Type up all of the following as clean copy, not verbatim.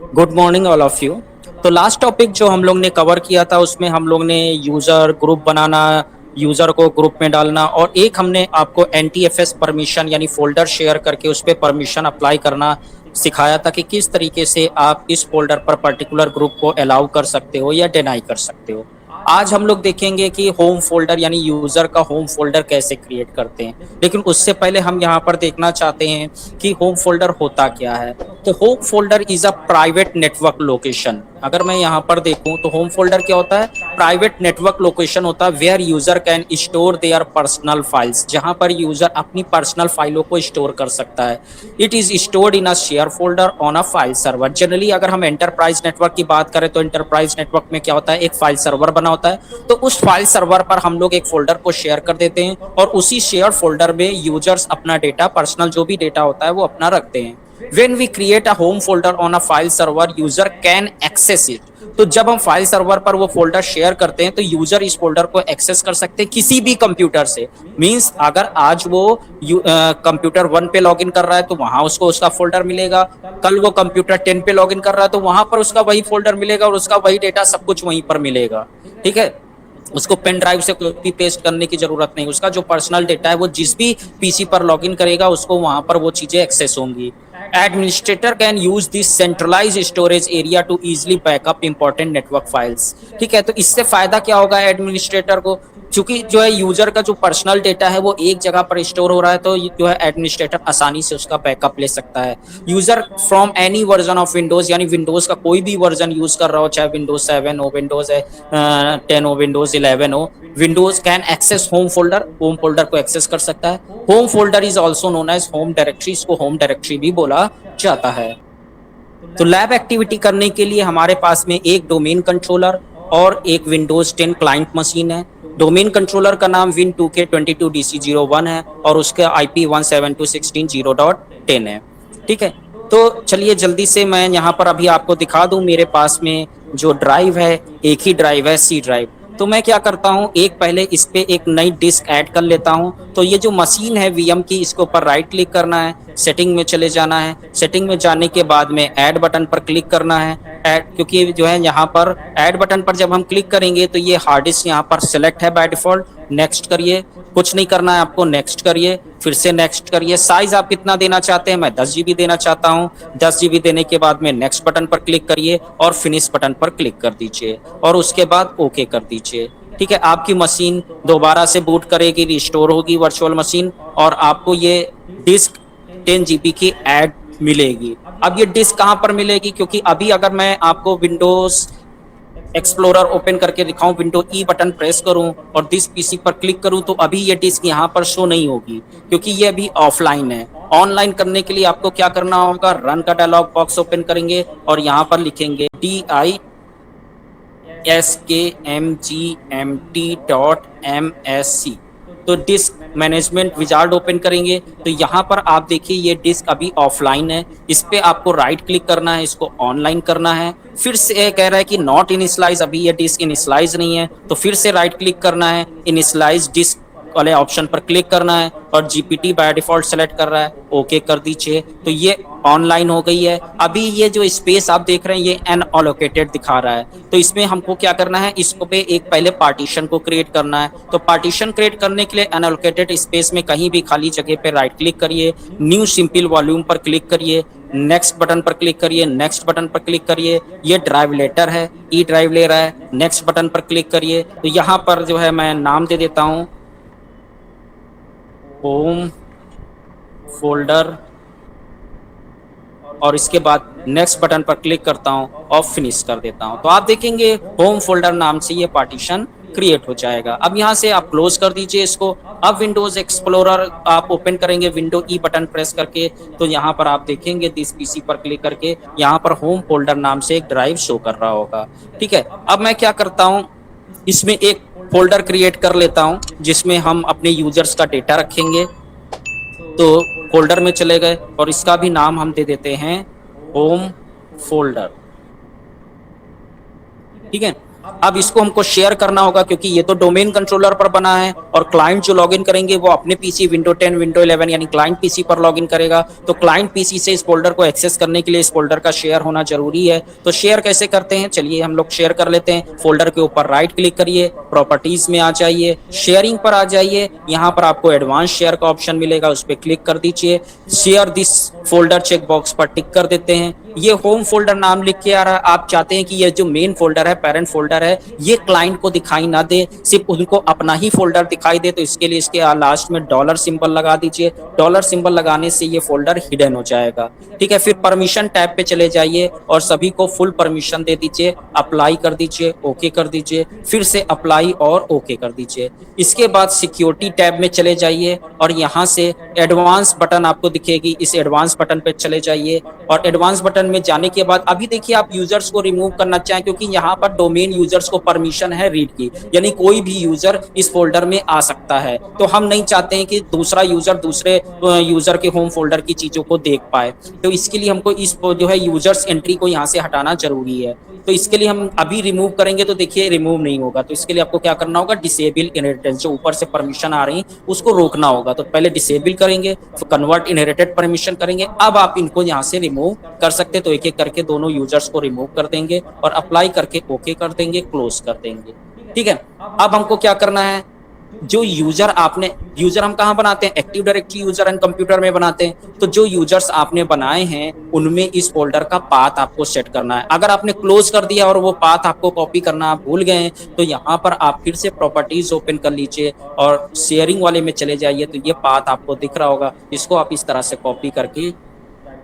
Good morning all of you. तो last topic जो हम लोग ने कवर किया था उसमें हम लोग ने यूजर ग्रुप बनाना, यूजर को ग्रुप में डालना और एक हमने आपको एनटीएफएस परमिशन यानी फोल्डर शेयर करके उस पर परमिशन अप्लाई करना सिखाया था कि किस तरीके से आप इस फोल्डर पर पर्टिकुलर ग्रुप को अलाउ कर सकते हो या डिनाई कर सकते हो। आज हम लोग देखेंगे कि होम फोल्डर यानी यूजर का होम फोल्डर कैसे क्रिएट करते हैं, लेकिन उससे पहले हम यहाँ पर देखना चाहते हैं कि होम फोल्डर होता क्या है। तो home folder is a private network location. अगर मैं यहाँ पर देखूं तो होम फोल्डर क्या होता है? प्राइवेट नेटवर्क लोकेशन होता है where user can store their personal files, जहां पर यूजर अपनी पर्सनल फाइलों को स्टोर कर सकता है। It is stored in a share folder on a file server. Generally अगर हम एंटरप्राइज नेटवर्क की बात करें तो एंटरप्राइज नेटवर्क में क्या होता है, एक फाइल सर्वर बना होता है। तो उस फाइल सर्वर पर हम लोग एक फोल्डर को शेयर कर देते हैं और उसी शेयर फोल्डर में यूजर्स अपना डेटा, पर्सनल जो भी डेटा होता है वो अपना रखते हैं। When we create a home folder on a file server, user can access it। तो जब हम फाइल सर्वर पर वो फोल्डर शेयर करते हैं तो यूजर इस फोल्डर को एक्सेस कर सकते हैं किसी भी कंप्यूटर से। मींस अगर आज वो कंप्यूटर 1 पे लॉगिन कर रहा है तो वहां उसको उसका फोल्डर मिलेगा, कल वो कंप्यूटर 10 पे लॉगिन कर रहा है तो वहां पर उसका वही फोल्डर मिलेगा और उसका वही डेटा सब कुछ वहीं पर मिलेगा। ठीक है, उसको पेन ड्राइव से कॉपी पेस्ट करने की जरूरत नहीं। उसका जो पर्सनल डेटा है वो जिस भी पीसी पर लॉगिन करेगा उसको वहां पर वो चीजें एक्सेस होंगी। Administrator can use this centralise storage area to easily backup important network files. ठीक है, तो इससे फायदा क्या होगा एडमिनिस्ट्रेटर को? क्योंकि जो है यूजर का जो पर्सनल डेटा है वो एक जगह पर स्टोर हो रहा है तो जो है एडमिनिस्ट्रेटर आसानी से उसका बैकअप ले सकता है। User from any version of Windows, यानी विंडोज का कोई भी वर्जन यूज कर रहा हो, चाहे विंडोज 7 हो, विंडोज 10 हो, विंडोज 11 हो, Windows can access home folder, home folder को एक्सेस कर सकता है। Home folder is also known as home directory, इसको होम डायरेक्टरी भी बोला जाता है। तो लैब एक्टिविटी करने के लिए हमारे पास में एक डोमेन कंट्रोलर और एक विंडोज 10 क्लाइंट मशीन है। डोमेन कंट्रोलर का नाम Win2K22DC01 है और उसका IP 172.16.0.10 है। ठीक है, तो चलिए जल्दी से मैं यहाँ पर अभी आपको दिखा दूं। मेरे पास में जो ड्राइव है, एक ही ड्राइव है, सी ड्राइव। तो मैं क्या करता हूँ, एक पहले इस पे एक नई डिस्क ऐड कर लेता हूँ। तो ये जो मशीन है वीएम की, इसके ऊपर राइट क्लिक करना है, सेटिंग में चले जाना है। सेटिंग में जाने के बाद में ऐड बटन पर क्लिक करना है। ऐड, क्योंकि जो है यहाँ पर ऐड बटन पर जब हम क्लिक करेंगे तो ये हार्ड डिस्क यहाँ पर सिलेक्ट है बाय डिफॉल्ट। नेक्स्ट करिए, कुछ नहीं करना है आपको, नेक्स्ट करिए, फिर से नेक्स्ट करिए। साइज आप कितना देना चाहते हैं? मैं 10 GB देना चाहता हूँ। 10 GB देने के बाद में नेक्स्ट बटन पर क्लिक करिए और फिनिश बटन पर क्लिक कर दीजिए और उसके बाद ओके कर दीजिए। ठीक है, आपकी मशीन दोबारा से बूट करेगी, रिस्टोर होगी वर्चुअल मशीन और आपको ये डिस्क 10 GB की ऐड मिलेगी। अब ये डिस्क कहाँ पर मिलेगी? क्योंकि अभी अगर मैं आपको विंडोज एक्सप्लोरर ओपन करके दिखाऊं, विंडो ई बटन प्रेस करूं और दिस पीसी पर क्लिक करूं तो अभी ये डिस्क यहाँ पर शो नहीं होगी क्योंकि ये अभी ऑफलाइन है। ऑनलाइन करने के लिए आपको क्या करना होगा, रन का डायलॉग बॉक्स ओपन करेंगे और यहाँ पर लिखेंगे diskmgmt.msc। तो डिस्क मैनेजमेंट विजार्ड ओपन करेंगे तो यहाँ पर आप देखिए ये डिस्क अभी ऑफलाइन है। इस पे आपको राइट क्लिक करना है, इसको ऑनलाइन करना है। फिर से कह रहा है कि नॉट इनिशलाइज, अभी ये डिस्क इनिशलाइज नहीं है तो फिर से राइट क्लिक करना है, इनिशलाइज डिस्क वाले ऑप्शन पर क्लिक करना है और जीपीटी बाय डिफॉल्ट सेलेक्ट कर रहा है, ओके कर दीजिए। तो ये ऑनलाइन हो गई है। अभी ये जो स्पेस आप देख रहे हैं ये अनअलोकेटेड दिखा रहा है, तो इसमें हमको क्या करना है, इसको पे एक पहले पार्टीशन को क्रिएट करना है। तो पार्टीशन क्रिएट करने के लिए अनअलोकेटेड स्पेस में कहीं भी खाली जगह पे राइट क्लिक करिए, न्यू सिंपल वॉल्यूम पर क्लिक करिए, नेक्स्ट बटन पर क्लिक करिए, नेक्स्ट बटन पर क्लिक करिए। ये ड्राइव लेटर है, ई ड्राइव ले रहा है, नेक्स्ट बटन पर क्लिक करिए। तो यहाँ पर जो है मैं नाम दे देता हूँ होम फोल्डर और इसके बाद नेक्स्ट बटन पर क्लिक करता हूं और फिनिश कर देता हूं। तो आप देखेंगे होम फोल्डर नाम से ये पार्टीशन क्रिएट हो जाएगा। अब यहां से आप क्लोज कर दीजिए इसको। अब विंडोज एक्सप्लोरर आप ओपन करेंगे विंडो ई बटन प्रेस करके, तो यहाँ पर आप देखेंगे दिस पीसी पर क्लिक करके यहाँ पर होम फोल्डर नाम से एक ड्राइव शो कर रहा होगा। ठीक है, अब मैं क्या करता हूँ, इसमें एक फोल्डर क्रिएट कर लेता हूं जिसमें हम अपने यूजर्स का डेटा रखेंगे। तो फोल्डर में चले गए और इसका भी नाम हम दे देते हैं होम फोल्डर। ठीक है, अब इसको हमको शेयर करना होगा क्योंकि ये तो डोमेन कंट्रोलर पर बना है और क्लाइंट जो लॉगिन करेंगे वो अपने पीसी विंडो 10 विंडो 11 यानी क्लाइंट पीसी पर लॉगिन करेगा। तो क्लाइंट पीसी से इस फोल्डर को एक्सेस करने के लिए इस फोल्डर का शेयर होना जरूरी है। तो शेयर कैसे करते हैं, चलिए हम लोग शेयर कर लेते हैं। फोल्डर के ऊपर राइट क्लिक करिए, प्रॉपर्टीज में आ जाइए, शेयरिंग पर आ जाइए। यहाँ पर आपको एडवांस शेयर का ऑप्शन मिलेगा, उस पर क्लिक कर दीजिए। Share this folder check box पर टिक कर देते हैं। ये होम फोल्डर नाम लिख के आ रहा है, आप चाहते हैं कि ये जो मेन फोल्डर है, पेरेंट फोल्डर है, ये क्लाइंट को दिखाई ना दे, सिर्फ उनको अपना ही फोल्डर दिखाई दे। तो इसके लिए इसके लास्ट में डॉलर सिंबल लगा दीजिए। डॉलर सिंबल लगाने से ये फोल्डर हिडन हो जाएगा। ठीक है, फिर परमिशन टैब पे चले जाइए और सभी को फुल परमिशन दे दीजिए। अप्लाई कर दीजिए, ओके कर दीजिए, फिर से अप्लाई और ओके कर दीजिए। इसके बाद सिक्योरिटी टैब में चले जाइए और यहाँ से एडवांस बटन आपको दिखेगी, इस एडवांस बटन पे चले जाइए। और एडवांस बटन में जाने के बाद अभी देखिए आप यूजर्स को रिमूव करना चाहें क्योंकि यहाँ पर डोमेन यूजर्स को परमिशन है रीड की, यानी कोई भी यूजर इस फोल्डर में आ सकता है। तो हम नहीं चाहते हैं कि दूसरा यूजर दूसरे यूजर के होम फोल्डर की चीजों को देख पाए। तो इसके लिए हमको इस जो है यूजर्स एंट्री को यहाँ से हटाना जरूरी है। तो इसके लिए हम अभी रिमूव करेंगे तो देखिए रिमूव नहीं होगा। तो इसके लिए आपको क्या करना होगा, डिसेबल इनहेरिटेंस, जो ऊपर से परमिशन आ रही उसको रोकना होगा। तो पहले डिसेबल करेंगे, तो कन्वर्ट इनहेरिटेड परमिशन करेंगे। अब आप इनको यहाँ से रिमूव कर सकते हैं। तो एक एक करके दोनों यूजर्स को रिमूव कर देंगे और अप्लाई करके ओके कर देंगे, क्लोज कर देंगे। ठीक है, अब हमको क्या करना है, जो यूजर हम कहाँ बनाते हैं, active directory user and computer में बनाते हैं। तो जो यूजर्स आपने बनाए हैं उनमें इस फोल्डर का पाथ आपको सेट करना है। अगर आपने क्लोज कर दिया और वो पाथ आपको कॉपी करना आप भूल गए तो यहाँ पर आप फिर से प्रॉपर्टीज ओपन कर लीजिए और शेयरिंग वाले में चले जाइए। तो ये पाथ आपको दिख रहा होगा, इसको आप इस तरह से कॉपी करके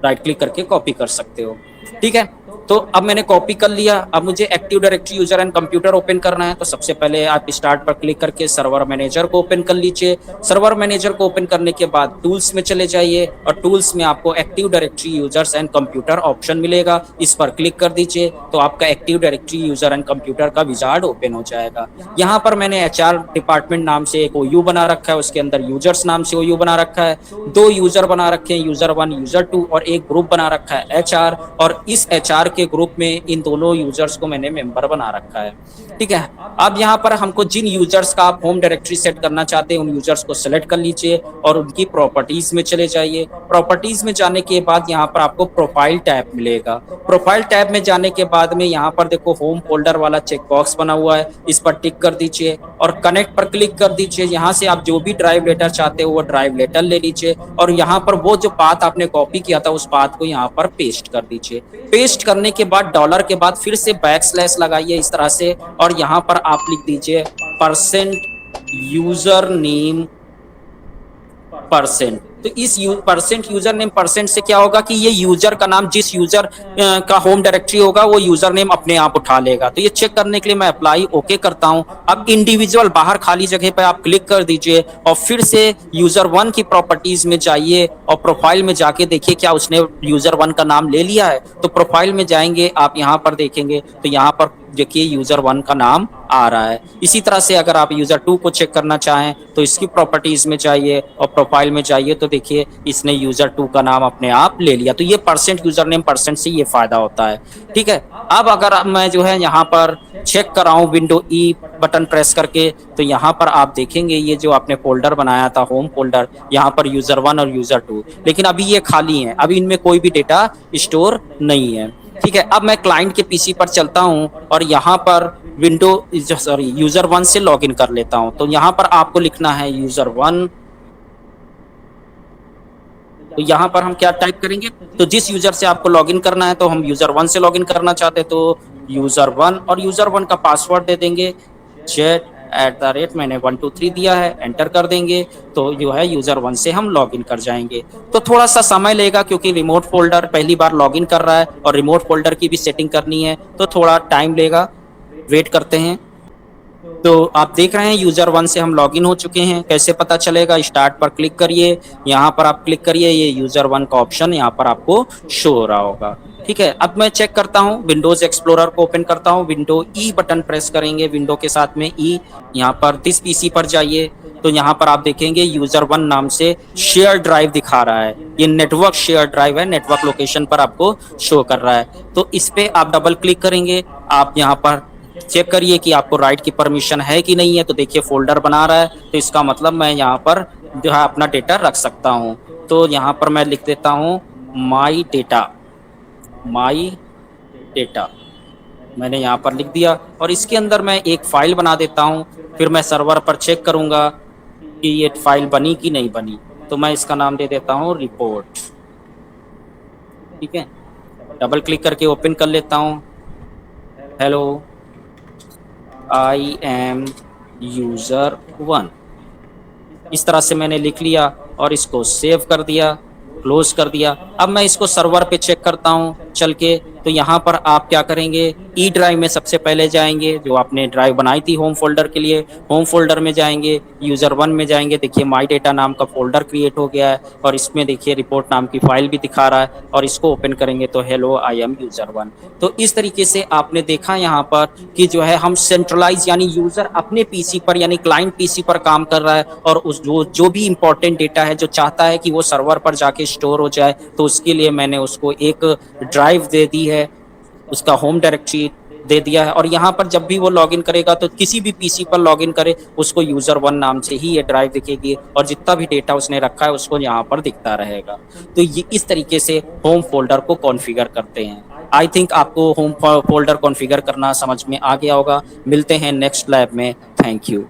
राइट क्लिक करके कॉपी कर सकते हो। ठीक है, तो अब मैंने कॉपी कर लिया। अब मुझे active directory user and computer open करना है। तो सबसे पहले आप स्टार्ट पर क्लिक करके सर्वर मैनेजर को ओपन कर लीजिए। सर्वर मैनेजर को ओपन करने के बाद टूल्स में चले जाइए और टूल्स में आपको active directory users and computer option मिलेगा, इस पर क्लिक कर दीजिए। तो आपका active directory user and computer का विजार्ड ओपन हो जाएगा। यहाँ पर मैंने एचआर डिपार्टमेंट नाम से एक ओयू बना रखा है, उसके अंदर यूजर्स नाम से ओयू बना रखा है। 2 यूजर बना रखे हैं, यूजर 1 यूजर 2, और एक ग्रुप बना रखा है एचआर। और इस एचआर के ग्रुप में इन दोनों यूजर्स को मैंने मेंबर बना रखा है। ठीक है, अब यहाँ पर हमको जिन यूजर्स का आप होम डायरेक्टरी सेट करना चाहते हैं उन यूजर्स को सिलेक्ट कर लीजिए और उनकी प्रॉपर्टीज में चले जाइए। प्रॉपर्टीज में जाने के बाद यहाँ पर आपको प्रोफाइल टैब मिलेगा। प्रोफाइल टैब में जाने के बाद में यहाँ पर देखो होम फोल्डर वाला चेक बॉक्स बना हुआ है, इस पर टिक कर दीजिए और कनेक्ट पर क्लिक कर दीजिए। यहाँ से आप जो भी ड्राइव लेटर चाहते हो वो ड्राइव लेटर ले लीजिए और यहाँ पर वो जो पाथ आपने कॉपी किया था उस पाथ को यहाँ पर पेस्ट कर दीजिए। पेस्ट करने के बाद डॉलर के बाद फिर से बैकस्लैश लगाइए इस तरह से और यहाँ पर आप लिख दीजिए %username%। तो इस यूजर नेम परसेंट से क्या होगा कि ये यूजर का नाम जिस यूजर का होम डायरेक्टरी होगा वो यूजर नेम अपने आप उठा लेगा। तो ये चेक करने के लिए मैं अप्लाई ओके करता हूं। अब इंडिविजुअल बाहर खाली जगह पे आप क्लिक कर दीजिए और फिर से यूजर 1 की प्रॉपर्टीज में जाइए और प्रोफाइल में जाके देखिए क्या उसने यूजर 1 का नाम ले लिया है। तो प्रोफाइल में जाएंगे, आप यहाँ पर देखेंगे तो यहाँ पर देखिए यूजर 1 का नाम आ रहा है। इसी तरह से अगर आप यूजर 2 को चेक करना चाहें तो इसकी प्रॉपर्टीज में जाइए और प्रोफाइल में जाइए तो देखिए इसने यूजर 2 का नाम अपने आप ले लिया। तो ये %यूजर नेम % से ये फायदा होता है। ठीक है, अब अगर मैं जो है यहाँ पर चेक कराऊं विंडो ई बटन प्रेस करके तो यहाँ पर आप देखेंगे ये जो आपने फोल्डर बनाया था होम फोल्डर, यहाँ पर यूजर 1 और यूजर 2, लेकिन अभी ये खाली है, अभी इनमें कोई भी डेटा स्टोर नहीं है। ठीक है, अब मैं क्लाइंट के पीसी पर चलता हूं और यहाँ पर यूजर 1 से लॉगिन कर लेता हूं। तो यहाँ पर आपको लिखना है यूजर 1। तो यहाँ पर हम क्या टाइप करेंगे, तो जिस यूजर से आपको लॉगिन करना है, तो हम यूजर 1 से लॉगिन करना चाहते हैं तो यूजर 1 और यूजर 1 का पासवर्ड दे देंगे jet@ मैंने 1 2 3 दिया है, एंटर कर देंगे। तो जो है यूजर 1 से हम लॉगिन कर जाएंगे। तो थोड़ा सा समय लेगा क्योंकि रिमोट फोल्डर पहली बार लॉगिन कर रहा है और रिमोट फोल्डर की भी सेटिंग करनी है, तो थोड़ा टाइम लेगा, वेट करते हैं। तो आप देख रहे हैं यूजर 1 से हम लॉगिन हो चुके हैं। कैसे पता चलेगा, स्टार्ट पर क्लिक करिए, यहाँ पर आप क्लिक करिए, ये यूजर 1 का ऑप्शन यहाँ पर आपको शो हो रहा होगा। ठीक है, अब मैं चेक करता हूँ, विंडोज एक्सप्लोरर को ओपन करता हूँ, विंडो ई बटन प्रेस करेंगे, विंडो के साथ में ई, यहाँ पर दिस पीसी पर जाइए तो यहाँ पर आप देखेंगे यूजर 1 नाम से शेयर ड्राइव दिखा रहा है। ये नेटवर्क शेयर ड्राइव है, नेटवर्क लोकेशन पर आपको शो कर रहा है। तो इस पे आप डबल क्लिक करेंगे, आप यहाँ पर चेक करिए कि आपको राइट की परमिशन है कि नहीं है। तो देखिए फ़ोल्डर बना रहा है, तो इसका मतलब मैं यहाँ पर जो है अपना डेटा रख सकता हूँ। तो यहाँ पर मैं लिख देता हूँ माई डेटा, माई डेटा मैंने यहाँ पर लिख दिया और इसके अंदर मैं एक फ़ाइल बना देता हूँ। फिर मैं सर्वर पर चेक करूँगा कि ये फ़ाइल बनी कि नहीं बनी। तो मैं इसका नाम दे देता हूँ रिपोर्ट, ठीक है? डबल क्लिक करके ओपन कर लेता हूँ। हेलो, आई एम यूज़र 1, इस तरह से मैंने लिख लिया और इसको सेव कर दिया, क्लोज़ कर दिया। अब मैं इसको सर्वर पे चेक करता हूँ चल के। तो यहाँ पर आप क्या करेंगे, ई ड्राइव में सबसे पहले जाएँगे, जो आपने ड्राइव बनाई थी होम फ़ोल्डर के लिए, होम फ़ोल्डर में जाएँगे, यूज़र 1 में जाएँगे। देखिए माई डेटा नाम का फ़ोल्डर क्रिएट हो गया है और इसमें देखिए रिपोर्ट नाम की फ़ाइल भी दिखा रहा है और इसको ओपन करेंगे तो हेलो आई एम यूज़र 1। तो इस तरीके से आपने देखा यहाँ पर कि जो है हम सेंट्रलाइज़ यानी यूज़र अपने पीसी पर यानी क्लाइंट पीसी पर काम कर रहा है और उस जो भी इम्पोर्टेंट डेटा है जो चाहता है कि वो सर्वर पर जाके स्टोर हो जाए, तो उसके लिए मैंने उसको एक ड्राइव दे दी है, उसका होम डायरेक्टरी दे दिया है और यहाँ पर जब भी वो लॉगिन करेगा तो किसी भी पीसी पर लॉगिन करे उसको यूज़र 1 नाम से ही ये ड्राइव दिखेगी और जितना भी डेटा उसने रखा है उसको यहाँ पर दिखता रहेगा। तो ये इस तरीके से होम फ़ोल्डर को कॉन्फ़िगर करते हैं। आई थिंक आपको होम फ़ोल्डर कॉन्फ़िगर करना समझ में आ गया होगा। मिलते हैं नेक्स्ट लैब में। Thank you.